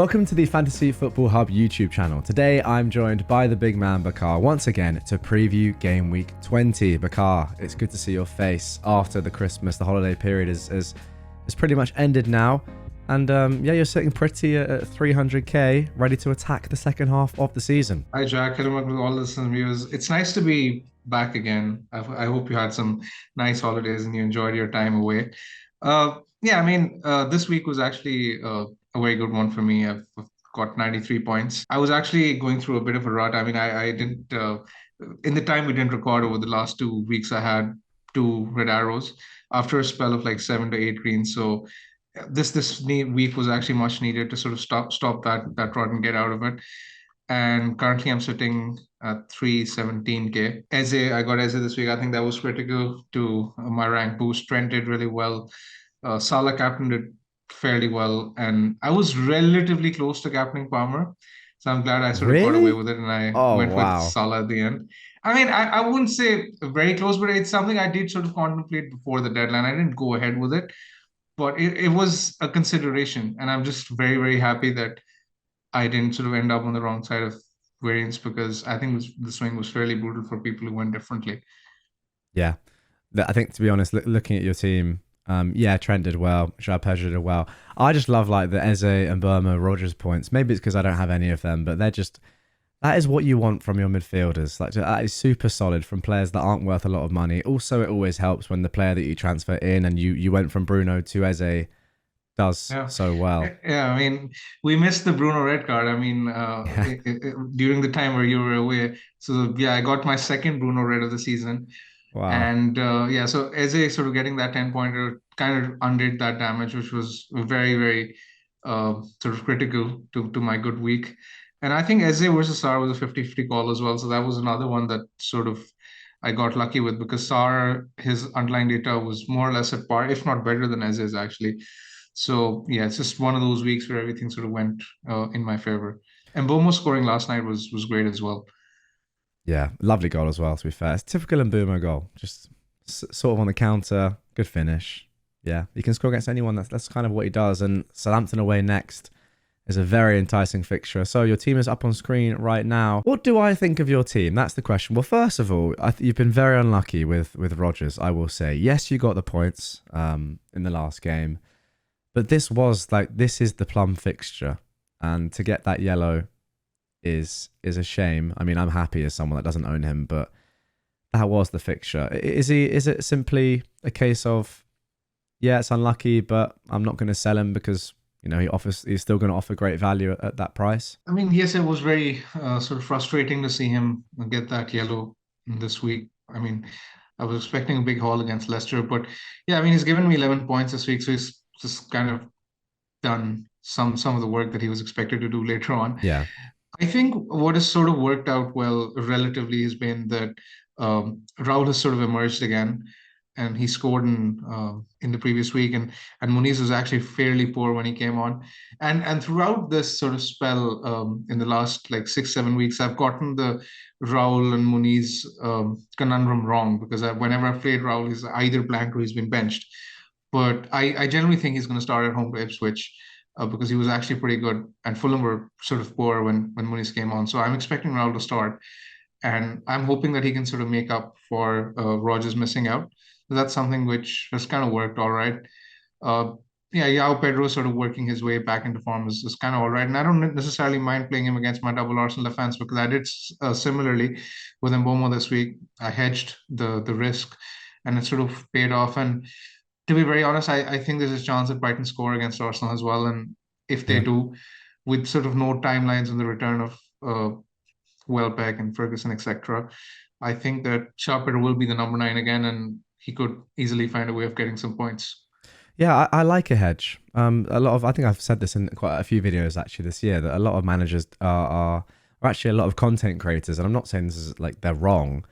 Welcome to the Fantasy Football Hub YouTube channel. Today I'm joined by the big man BAKAR once again to preview Game Week 20. BAKAR, it's good to see your face after the holiday period is pretty much ended now. And yeah, you're sitting pretty at 300k, ready to attack the second half of the season. Hi Jack, hello with all listeners and viewers. It's nice to be back again. I hope you had some nice holidays and you enjoyed your time away. This week was actually a very good one for me. I've got 93 points. I was actually going through a bit of a rut. I didn't, in the time we didn't record over the last 2 weeks, I had 2 red arrows after a spell of like 7 to 8 greens. So this week was actually much needed to sort of stop that rut and get out of it. And currently I'm sitting at 317k. I got Eze this week. I think that was critical to my rank boost. Trent did really well. Salah captain did fairly well, and I was relatively close to captaining Palmer, so I'm glad I sort of got away with it and I went with Salah at the end. I wouldn't say very close, but it's something I did sort of contemplate before the deadline. I didn't go ahead with it, but it was a consideration, and I'm just very, very happy that I didn't sort of end up on the wrong side of variance, because I think the swing was fairly brutal for people who went differently. Yeah, I think, to be honest, looking at your team, yeah, Trent did well, Pedro did well. I just love like the Eze and Burma Rogers points. Maybe it's because I don't have any of them, but that is what you want from your midfielders. Like, that is super solid from players that aren't worth a lot of money. Also, it always helps when the player that you transfer in and you went from Bruno to Eze does so well. Yeah, I mean, we missed the Bruno red card. During the time where you were away. So yeah, I got my second Bruno red of the season. Wow. And so Eze sort of getting that 10-pointer kind of undid that damage, which was very, very sort of critical to my good week. And I think Eze versus Sar was a 50-50 call as well. So that was another one that sort of I got lucky with, because Sar, his underlying data was more or less at par, if not better than Eze's actually. So yeah, it's just one of those weeks where everything sort of went in my favor. And Bomo scoring last night was great as well. Yeah, lovely goal as well, to be fair. It's typical Mbeumo goal. Just sort of on the counter, good finish. Yeah, he can score against anyone. That's kind of what he does. And Southampton away next is a very enticing fixture. So your team is up on screen right now. What do I think of your team? That's the question. Well, first of all, you've been very unlucky with Rogers, I will say. Yes, you got the points in the last game. But this is the plum fixture. And to get that yellow is a shame. I mean, I'm happy as someone that doesn't own him, but that was the fixture. Is it simply a case of, yeah, it's unlucky, but I'm not going to sell him because, you know, he's still going to offer great value at that price? I mean, yes, it was very sort of frustrating to see him get that yellow this week. I mean, I was expecting a big haul against Leicester, but yeah, I mean, he's given me 11 points this week, so he's just kind of done some of the work that he was expected to do later on. Yeah. I think what has sort of worked out well relatively has been that Raul has sort of emerged again, and he scored in the previous week, and Muniz was actually fairly poor when he came on, and throughout this sort of spell in the last like 6-7 weeks, I've gotten the Raul and Muniz conundrum wrong, because whenever I've played Raul, he's either blanked or he's been benched. But I generally think he's going to start at home to Ipswich, because he was actually pretty good, and Fulham were sort of poor when Muniz came on. So I'm expecting Raul to start, and I'm hoping that he can sort of make up for Rogers missing out. So that's something which has kind of worked all right. João Pedro sort of working his way back into form is kind of all right. And I don't necessarily mind playing him against my double Arsenal defense, because I did similarly with Mbeumo this week. I hedged the risk, and it sort of paid off. And to be very honest, I think there's a chance that Brighton score against Arsenal as well. And if they do, with sort of no timelines on the return of Welbeck and Ferguson, etc., I think that Sharper will be the number 9 again, and he could easily find a way of getting some points. Yeah, I like a hedge. I think I've said this in quite a few videos actually this year, that a lot of managers are actually a lot of content creators, and I'm not saying this is like they're wrong,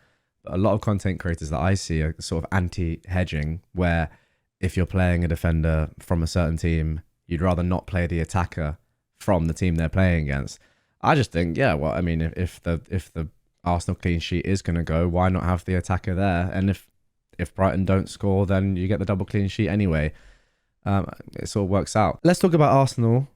but a lot of content creators that I see are sort of anti-hedging, where if you're playing a defender from a certain team, you'd rather not play the attacker from the team they're playing against. I just think, yeah, well, I mean, if the Arsenal clean sheet is going to go, why not have the attacker there? And if Brighton don't score, then you get the double clean sheet anyway. It sort of works out. Let's talk about Arsenal.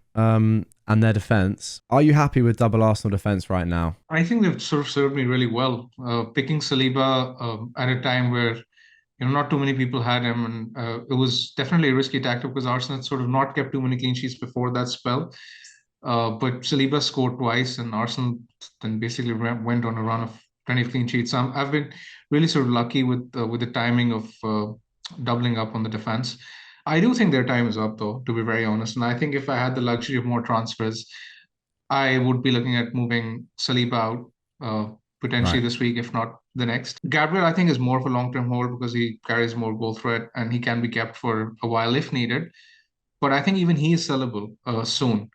and their defense. Are you happy with double Arsenal defense right now? I think they've sort of served me really well. Picking Saliba at a time where not too many people had him, and it was definitely a risky tactic because Arsenal had sort of not kept too many clean sheets before that spell. But Saliba scored twice, and Arsenal then basically went on a run of 20 clean sheets. So I've been really sort of lucky with the timing of doubling up on the defense. I do think their time is up, though, to be very honest. And I think if I had the luxury of more transfers, I would be looking at moving Saliba out potentially Right. this week, if not the next. Gabriel, I think, is more of a long-term hold because he carries more goal threat and he can be kept for a while if needed. But I think even he is sellable soon.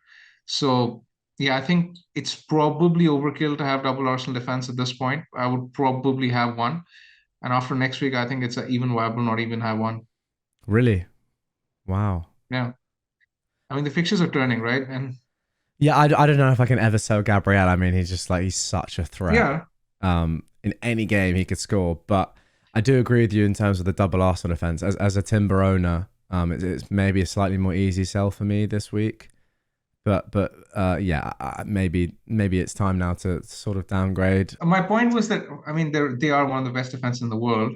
So yeah, I think it's probably overkill to have double Arsenal defense at this point. I would probably have one. And after next week, I think it's even viable not even have one. Really? Wow. Yeah. I mean, the fixtures are turning, right? And Yeah, I don't know if I can ever sell Gabriel. I mean, he's such a threat. yeah, In any game he could score. But I do agree with you in terms of the double Arsenal defense. As a Timber owner, it's maybe a slightly more easy sell for me this week. But yeah, maybe it's time now to sort of downgrade. my point was that, I mean, they are one of the best defense in the world.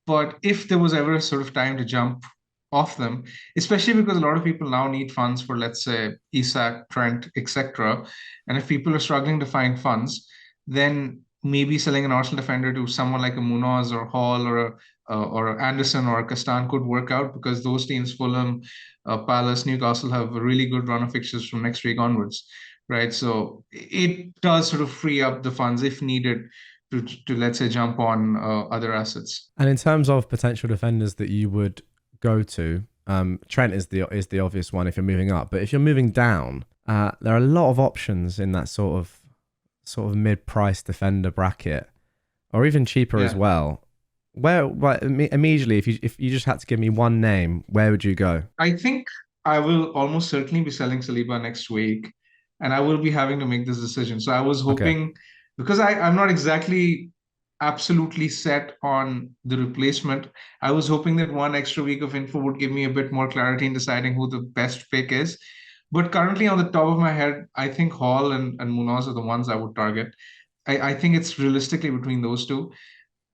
But if there was ever a sort of time to jump off them, especially because a lot of people now need funds for, let's say, Isak, Trent, etc. And if people are struggling to find funds, then maybe selling an Arsenal defender to someone like a Munoz or Hall or Anderson or a Castan could work out because those teams, Fulham, Palace, Newcastle, have a really good run of fixtures from next week onwards, right? So it does sort of free up the funds if needed to let's say jump on other assets. And in terms of potential defenders that you would go to, Trent is the obvious one if you're moving up. But if you're moving down, there are a lot of options in that sort of mid-price defender bracket, or even cheaper as Yeah. well. Immediately, if you just had to give me one name, where would you go? I think I will almost certainly be selling Saliba next week, and I will be having to make this decision. So I was Okay. hoping, because I'm not exactly absolutely set on the replacement, I was hoping that one extra week of info would give me a bit more clarity in deciding who the best pick is. But currently, on the top of my head, I think Hall and Munoz are the ones I would target. I think it's realistically between those two.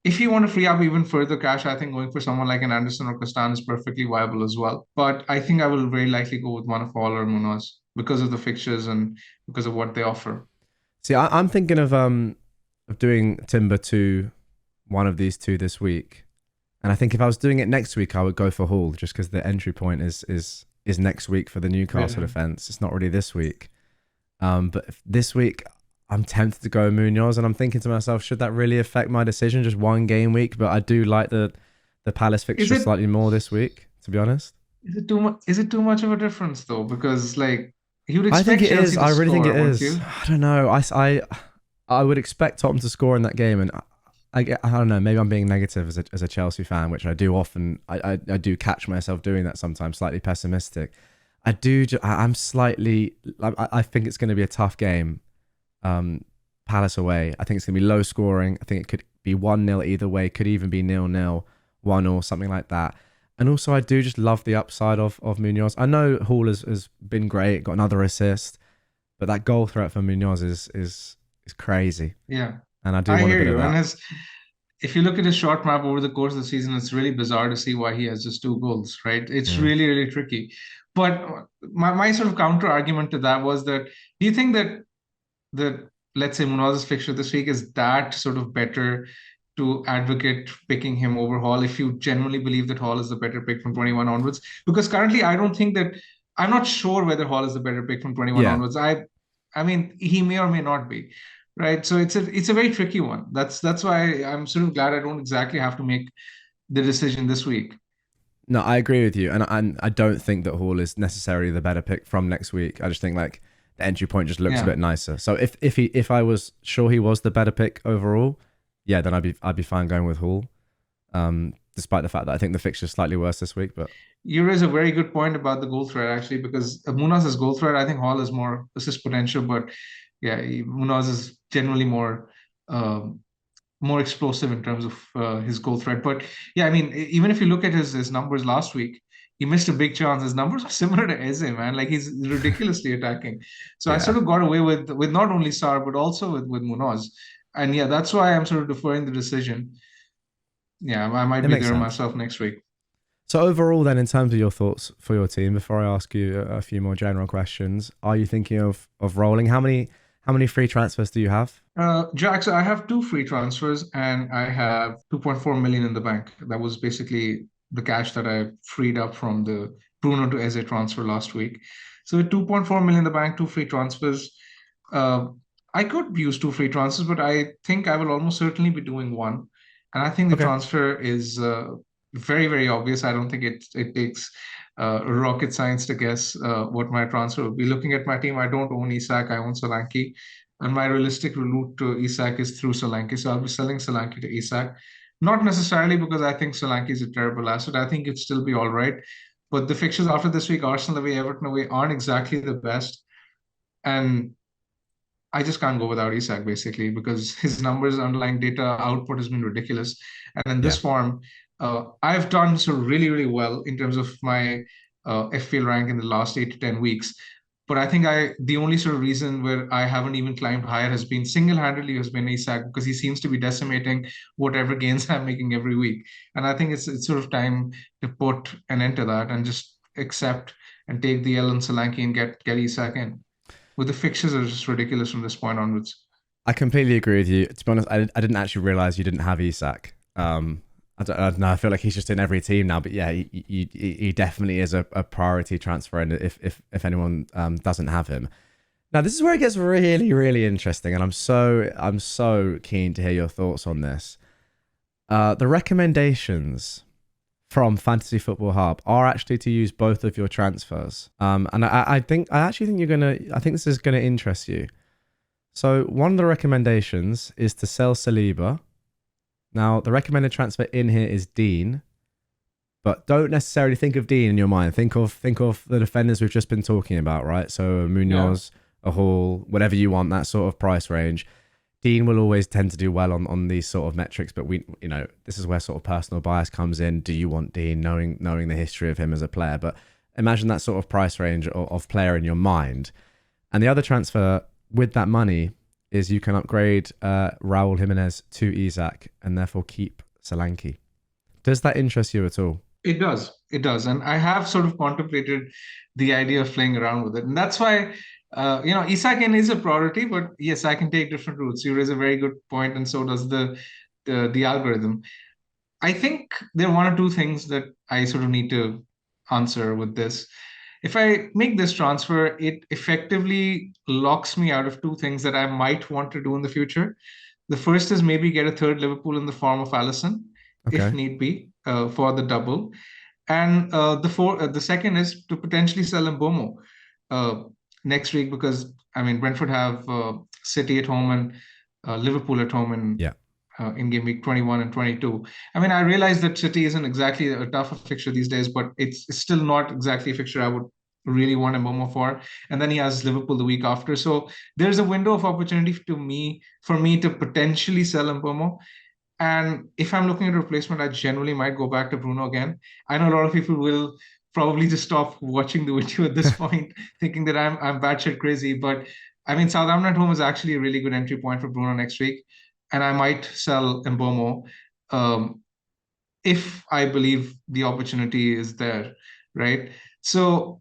If you want to free up even further cash, I think going for someone like an Anderson or Castan is perfectly viable as well. But I think I will very likely go with one of Hall or Munoz because of the fixtures and because of what they offer. See, I'm thinking of doing Timber to one of these two this week, and I think if I was doing it next week, I would go for Hall just because the entry point is next week for the Newcastle Really? defense. It's not really this week. But this week I'm tempted to go Munoz, and I'm thinking to myself, should that really affect my decision? Just one game week, but I do like the Palace Is fixture it slightly more this week, to be honest. is it too much? Is it too much of a difference though? Because like you'd I think expect it is. Chelsea to I really think score, it wouldn't is. you? I don't know. I would expect Tottenham to score in that game, and I don't know. Maybe I'm being negative as a Chelsea fan, which I do often. I do catch myself doing that sometimes, slightly pessimistic. I'm slightly. I think it's going to be a tough game. Palace away. I think it's going to be low scoring. I think it could be 1-0 either way. Could even be 0-0, 1 or something like that. And also, I do just love the upside of Munoz. I know Hall has been great, got another assist, but that goal threat for Munoz is crazy, Yeah, and I do I want a hear bit of you. And that. his if you look at his short map over the course of the season, it's really bizarre to see why he has just two goals, right? It's Mm. really, really tricky. But my sort of counter argument to that was that do you think that let's say Munoz's fixture this week is that sort of better to advocate picking him over Hall if you genuinely believe that Hall is the better pick from 21 onwards? Because currently I don't think that I'm not sure whether Hall is the better pick from 21 Yeah, onwards. I mean he may or may not be. Right. So it's a very tricky one. That's why I'm sort of glad I don't exactly have to make the decision this week. no, I agree with you, and I don't think that Hall is necessarily the better pick from next week. I just think like the entry point just looks a Yeah. bit nicer. So if I was sure he was the better pick overall, yeah, then I'd be fine going with Hall. Despite the fact that I think the fixture's slightly worse this week, but You raise a very good point about the goal threat actually, because Munoz is goal threat. I think Hall is more assist potential, but yeah, Munoz is generally um, more explosive in terms of his goal threat. But yeah, I mean, even if you look at his numbers last week, he missed a big chance. His numbers are similar to Eze, man. Like he's ridiculously attacking. So I Yeah, sort of got away with not only Sar but also with Munoz. And yeah, that's why I'm sort of deferring the decision. Yeah, I might it be makes there sense. myself next week. So overall, then, in terms of your thoughts for your team, before I ask you a few more general questions, are you thinking of rolling? How many free transfers do you have? Jack, so I have two free transfers and I have 2.4 million in the bank. That was basically the cash that I freed up from the Bruno to Eze transfer last week. So with 2.4 million in the bank, two free transfers. Uh, I could use two free transfers, but I think I will almost certainly be doing one. And I think the Okay. transfer is very, very obvious. I don't think it takes rocket science to guess what my transfer will be. Looking at my team, I don't own Isak, I own Solanke. And my realistic route to Isak is through Solanke. So I'll be selling Solanke to Isak. Not necessarily because I think Solanke is a terrible asset. I think it'd still be all right. But the fixtures after this week, Arsenal away, Everton away, aren't exactly the best. And I just can't go without Isak basically because his numbers, underlying data output has been ridiculous. And in Yeah. this form, I've done so really, really well in terms of my FPL rank in the last 8 to 10 weeks. But I think the only sort of reason where I haven't even climbed higher has been single-handedly has been Isak because he seems to be decimating whatever gains I'm making every week. And I think it's sort of time to put an end to that and just accept and take the L on Solanke and get Isak in. With the fixtures are just ridiculous from this point onwards. I completely agree with you. To be honest, I didn't actually realize you didn't have Isak. I don't know. I feel like he's just in every team now. But yeah, he definitely is a priority transfer. And if anyone doesn't have him, now this is where it gets really really interesting. And I'm so keen to hear your thoughts on this. The recommendations from Fantasy Football Hub are actually to use both of your transfers. And I actually think I think this is gonna interest you. So one of the recommendations is to sell Saliba. Now the recommended transfer in here is Dean, but don't necessarily think of Dean in your mind. Think of the defenders we've just been talking about, right? So Yeah. Munoz, a Hall, whatever you want, that sort of price range. Dean will always tend to do well on these sort of metrics, but this is where sort of personal bias comes in. Do you want Dean, knowing the history of him as a player? But imagine that sort of price range of player in your mind. And the other transfer with that money is you can upgrade Raul Jimenez to Isak and therefore keep Solanke. Does that interest you at all? It does. It does. And I have sort of contemplated the idea of playing around with it. And that's why, Isaacin is a priority, but yes, I can take different routes. You raise a very good point, and so does the algorithm. I think there are one or two things that I sort of need to answer with this. If I make this transfer, it effectively locks me out of two things that I might want to do in the future. The first is maybe get a third Liverpool in the form of Allison, if Okay. need be, for the double. And the second is to potentially sell Mbomo uh, next week because I mean Brentford have City at home and Liverpool at home Yeah. in game week 21 and 22. I mean, I realize that City isn't exactly a tougher fixture these days, but it's still not exactly a fixture I would really want Mbomo for. And then he has Liverpool the week after. So there's a window of opportunity for me to potentially sell Mbomo. And if I'm looking at a replacement, I generally might go back to Bruno again. I know a lot of people will probably just stop watching the video at this point, thinking that I'm batshit crazy. But I mean, Southampton at home is actually a really good entry point for Bruno next week, and I might sell Mbomo um, if I believe the opportunity is there, right? So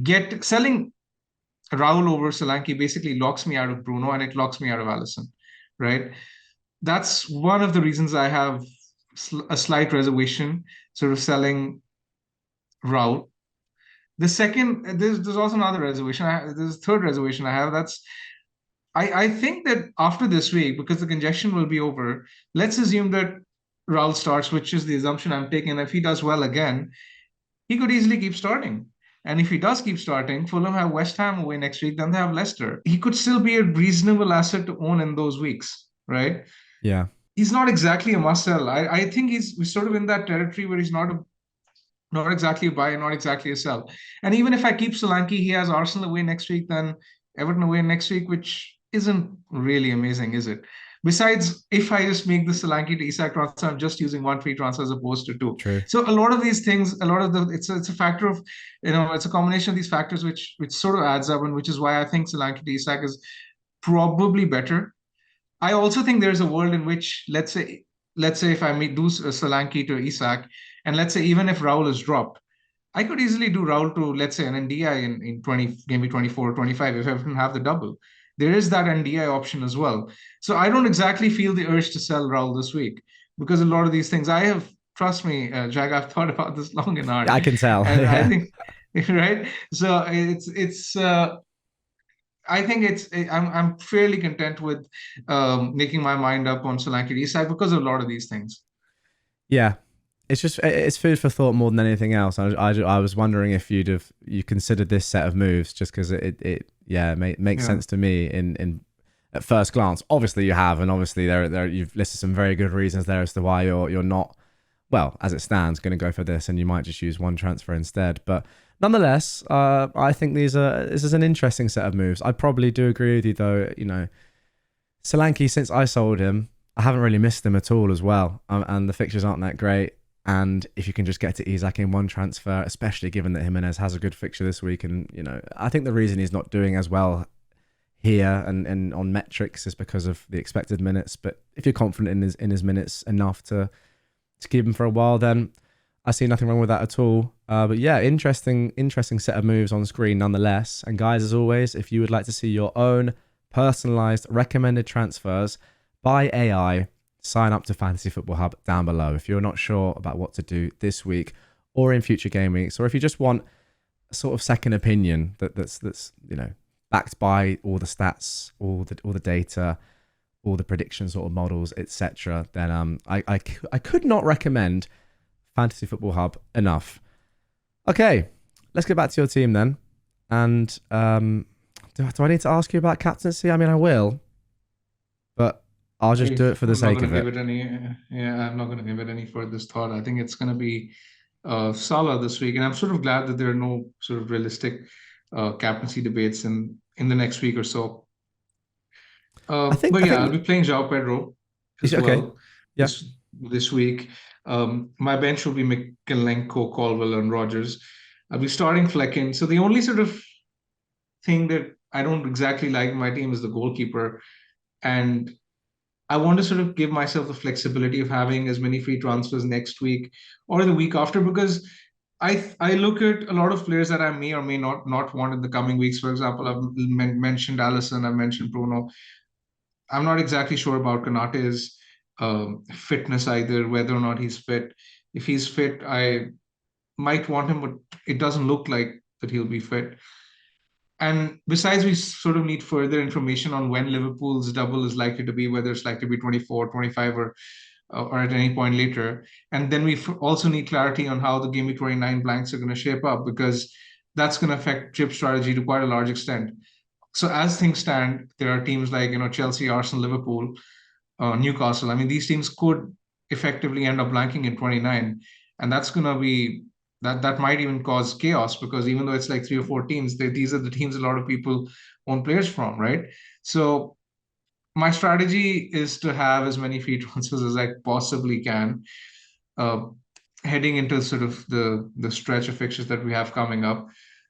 get selling Raul over Solanke basically locks me out of Bruno and it locks me out of Allison, right? That's one of the reasons I have a slight reservation sort of selling Raul. The second, there's also another reservation. There's a third reservation I have. I think that after this week, because the congestion will be over, let's assume that Raul starts, which is the assumption I'm taking. If he does well again, he could easily keep starting. And if he does keep starting, Fulham have West Ham away next week, then they have Leicester. He could still be a reasonable asset to own in those weeks, right? Yeah. He's not exactly a must sell. I think we're sort of in that territory where he's not exactly a buy, not exactly a sell. And even if I keep Solanke, he has Arsenal away next week, then Everton away next week, which isn't really amazing, is it? Besides, if I just make the Solanke to Isak transfer, I'm just using one free transfer as opposed to two. True. So a lot of these things, a lot of the it's a factor of, it's a combination of these factors which sort of adds up, and which is why I think Solanke to Isak is probably better. I also think there's a world in which, let's say if I do Solanke to Isak, and let's say even if Raul is dropped, I could easily do Raul to, let's say, an NDI in 20, maybe 24, 25, if Everton have the double. There is that NDI option as well. So I don't exactly feel the urge to sell Raul this week, because a lot of these things I have, trust me, Jag, I've thought about this long and Yeah, hard. I can tell. And I Yeah. think, right? So I think I'm fairly content with making my mind up on Solanke side because of a lot of these things. Yeah. It's food for thought more than anything else. I was wondering if you considered this set of moves, just because it makes Yeah. sense to me in at first glance. Obviously you have, and obviously there you've listed some very good reasons there as to why you're not, well, as it stands, going to go for this, and you might just use one transfer instead. But nonetheless, I think this is an interesting set of moves. I probably do agree with you though. Solanke, since I sold him, I haven't really missed him at all as well, and the fixtures aren't that great. And if you can just get to Isak in one transfer, especially given that Jimenez has a good fixture this week, and I think the reason he's not doing as well here and on metrics is because of the expected minutes. But if you're confident in his minutes enough to keep him for a while, then I see nothing wrong with that at all. But yeah, interesting set of moves on screen nonetheless. And guys, as always, if you would like to see your own personalized recommended transfers by AI, sign up to Fantasy Football Hub down below. If you're not sure about what to do this week or in future game weeks, or if you just want a sort of second opinion that's backed by all the stats, all the data, all the prediction sort of models, etc., then I could not recommend Fantasy Football Hub enough. Okay, let's get back to your team then. And do I need to ask you about captaincy? I mean, I will, but I'll just do it for the sake of it. I'm not going to give it any further thought. I think it's going to be Salah this week, and I'm sort of glad that there are no sort of realistic captaincy debates in the next week or so. I'll be playing João Pedro as well this week. My bench will be Mikalenko, Colwell, and Rogers. I'll be starting Flecken. So the only sort of thing that I don't exactly like in my team is the goalkeeper, and I want to sort of give myself the flexibility of having as many free transfers next week or the week after, because I look at a lot of players that I may or may not want in the coming weeks. For example, I've mentioned Allison, I've mentioned Bruno. I'm not exactly sure about Konate's fitness either, whether or not he's fit. If he's fit, I might want him, but it doesn't look like that he'll be fit. And besides, we sort of need further information on when Liverpool's double is likely to be, whether it's likely to be 24, 25, or at any point later. And then we also need clarity on how the Gameweek 29 blanks are going to shape up, because that's going to affect chip strategy to quite a large extent. So as things stand, there are teams like Chelsea, Arsenal, Liverpool, Newcastle. I mean, these teams could effectively end up blanking in 29, and that's going to be that might even cause chaos, because even though it's like 3 or 4 teams, these are the teams a lot of people own players from, right? So my strategy is to have as many free transfers as I possibly can, heading into sort of the stretch of fixtures that we have coming up,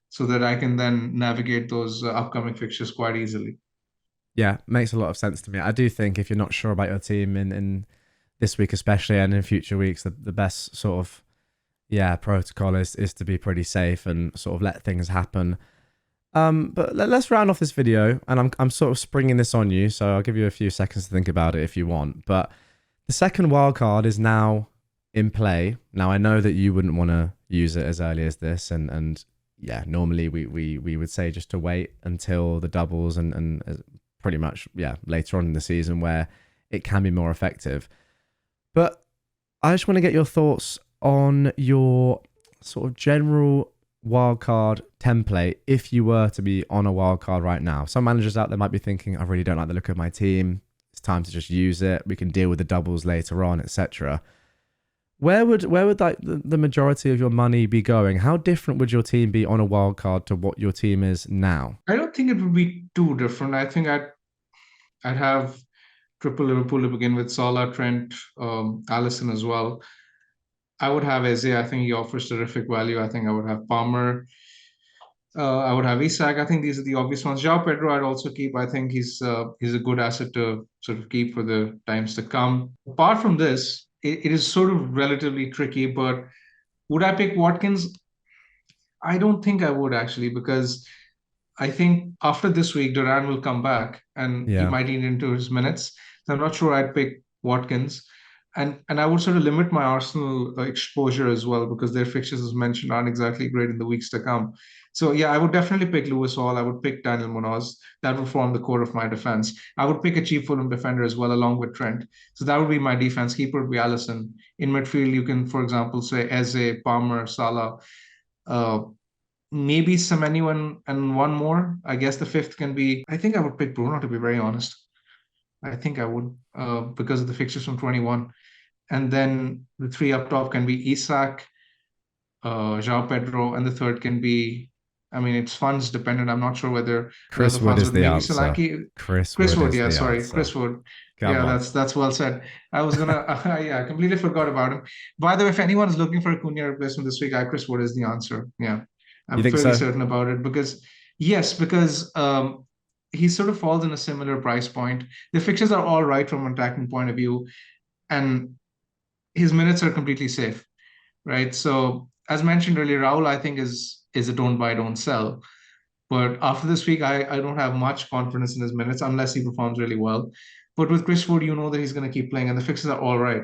so that I can then navigate those upcoming fixtures quite easily. Yeah, makes a lot of sense to me. I do think if you're not sure about your team in this week especially, and in future weeks, the best sort of protocol is to be pretty safe and sort of let things happen. But let's round off this video, and I'm sort of springing this on you, so I'll give you a few seconds to think about it if you want. But the second wildcard is now in play. Now, I know that you wouldn't want to use it as early as this, and normally we would say just to wait until the doubles and pretty much later on in the season where it can be more effective. But I just want to get your thoughts on your sort of general wildcard template if you were to be on a wildcard right now. Some managers out there might be thinking, I really don't like the look of my team. It's time to just use it. We can deal with the doubles later on, etc. Where would like the majority of your money be going? How different would your team be on a wildcard to what your team is now? I don't think it would be too different. I think I'd have triple Liverpool to begin with: Salah, Trent, Allison as well. I would have Eze. I think he offers terrific value. I think I would have Palmer. I would have Isak. I think these are the obvious ones. João Pedro, I'd also keep. I think he's a good asset to sort of keep for the times to come. Apart from this, it is sort of relatively tricky. But would I pick Watkins? I don't think I would actually, because I think after this week, Duran will come back and he Yeah. might eat into his minutes. So I'm not sure I'd pick Watkins. And I would sort of limit my Arsenal exposure as well, because their fixtures, as mentioned, aren't exactly great in the weeks to come. So yeah, I would definitely pick Lewis Hall. I would pick Daniel Munoz. That would form the core of my defense. I would pick a cheap Fulham defender as well, along with Trent. So that would be my defense. Keeper would be Allison. In midfield, you can, for example, say Eze, Palmer, Salah. Uh, Maybe Semenyo and one more. I guess the fifth can be. I think I would pick Bruno, to be very honest. I think I would, because of the fixtures from 21. And then the three up top can be Isak, João Pedro, and the third can be. I mean, it's funds dependent. I'm not sure whether Chris the Wood funds is would the maybe answer. Solanke. Chris Chris Wood Wood, is yeah, the sorry, answer. Chris Wood. Come Yeah, on. that's well said. I was gonna, yeah, I completely forgot about him. By the way, if anyone's looking for a Cunha replacement this week, Chris Wood is the answer. Yeah, You I'm think fairly so? certain about it because yes, because he sort of falls in a similar price point. The fixtures are all right from an attacking point of view, and his minutes are completely safe, right? So as mentioned earlier, Raul I think is a don't buy, don't sell. But after this week, I don't have much confidence in his minutes unless he performs really well. But with Chris Wood, you know that he's going to keep playing, and the fixes are all right.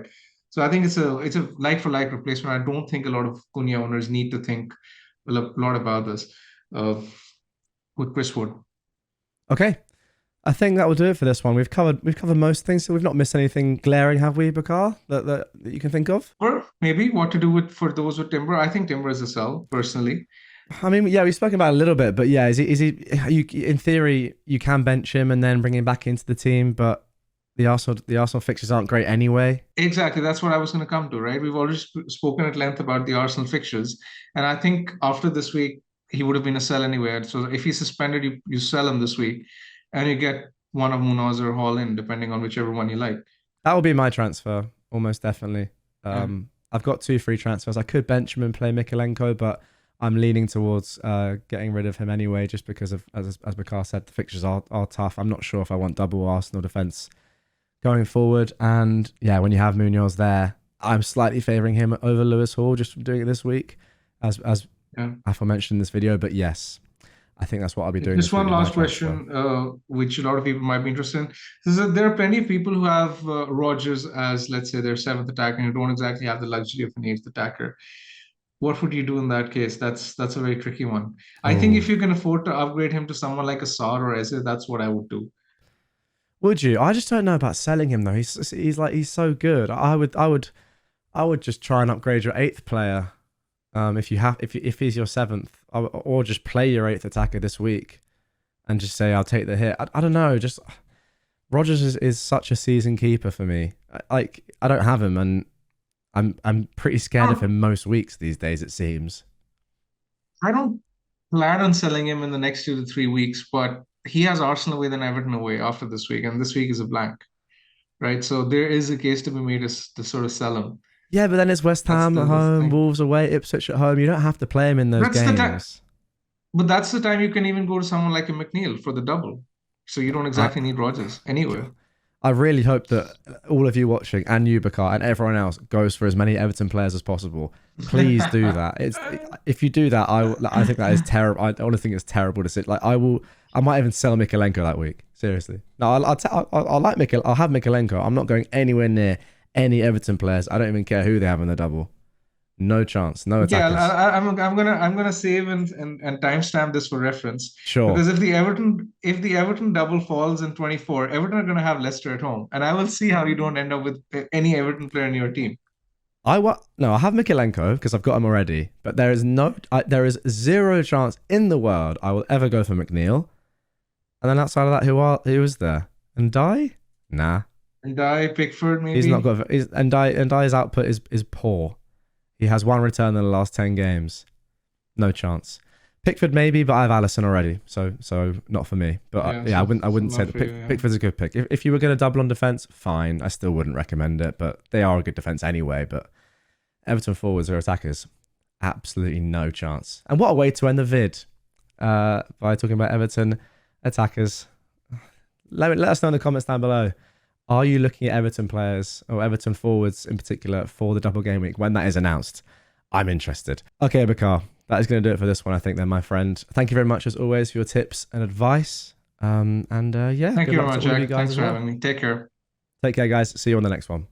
So I think it's a like for like replacement. I don't think a lot of Cunha owners need to think a lot about this uh, with Chris Wood. Okay. I think that will do it for this one. We've covered most things, so we've not missed anything glaring, have we, Bakar? That you can think of? Or maybe what to do with for those with Timber. I think Timber is a sell personally. I mean, yeah, we've spoken about it a little bit, but yeah, you, in theory, you can bench him and then bring him back into the team, but the Arsenal fixtures aren't great anyway. Exactly, that's what I was going to come to, right? We've already spoken at length about the Arsenal fixtures, and I think after this week he would have been a sell anyway. So if he's suspended, you sell him this week, and you get one of Munoz or Hall in, depending on whichever one you like. That will be my transfer, almost definitely. Yeah. I've got 2 free transfers. I could bench him and play Mikalenko, but I'm leaning towards getting rid of him anyway, just because of, as Bakar said, the fixtures are tough. I'm not sure if I want double Arsenal defence going forward. And yeah, when you have Munoz there, I'm slightly favouring him over Lewis Hall just from doing it this week, as Yeah. aforementioned in this video. But yes, I think that's what I'll be doing. Just this week one with my last transfer. question, which a lot of people might be interested in, is that there are plenty of people who have Rogers as, let's say, their seventh attacker, and you don't exactly have the luxury of an eighth attacker. What would you do in that case? That's a very tricky one. I think Oh, if you can afford to upgrade him to someone like a Sar or Eze, that's what I would do. would you? I just don't know about selling him though. He's so good. I would just try and upgrade your 8th player. If he's your 7th, or just play your 8th attacker this week, and just say I'll take the hit. I don't know. Just Rogers is such a season keeper for me. I don't have him, and I'm pretty scared of Oh, him most weeks these days. It seems. I don't plan on selling him in the next 2 to 3 weeks, but he has Arsenal away, then Everton away after this week, and this week is a blank, right? So there is a case to be made to sort of sell him. Yeah, but then it's West Ham at That's the home, thing. Wolves away, Ipswich at home. You don't have to play him in those That's the time, games. but that's the time you can even go to someone like a McNeil for the double. So you don't I, exactly need Rodgers anyway. I really hope that all of you watching and you, Bakar, and everyone else goes for as many Everton players as possible. Please do that. If you do that, I think that is terrible. I only think it's terrible to sit. I might even sell Mikalenko that week. Seriously. No, I'll like Mikkel. I'll have Mikalenko. I'm not going anywhere near any Everton players. I don't even care who they have in the double. No chance. No Yeah, attackers. I'm gonna save and timestamp this for reference, Sure. because if the Everton double falls in 24, Everton are gonna have Leicester at home, and I will see how you don't end up with any Everton player in your team. No, I have Mikalenko because I've got him already. But there is zero chance in the world I will ever go for McNeil. And then outside of that, who is there? And Nah. And Pickford He's not maybe. got. And Dye's output is poor. He has 1 return in the last 10 games. No chance. Pickford maybe, but I have Alisson already, so not for me. But Yeah, I so wouldn't say not that for you, yeah. Pickford's a good pick. If you were going to double on defense, fine. I still wouldn't recommend it, but they are a good defense anyway. But Everton forwards or attackers, absolutely no chance. And what a way to end the vid by talking about Everton attackers. Let us know in the comments down below. Are you looking at Everton players or Everton forwards in particular for the double game week when that is announced? I'm interested. Okay, BAKAR, that is going to do it for this one, I think, then, my friend. Thank you very much, as always, for your tips and advice. Yeah, Thank good you luck very much, to all of you Jack. guys Thanks as for well. having me. Take care. Take care, guys. See you on the next one.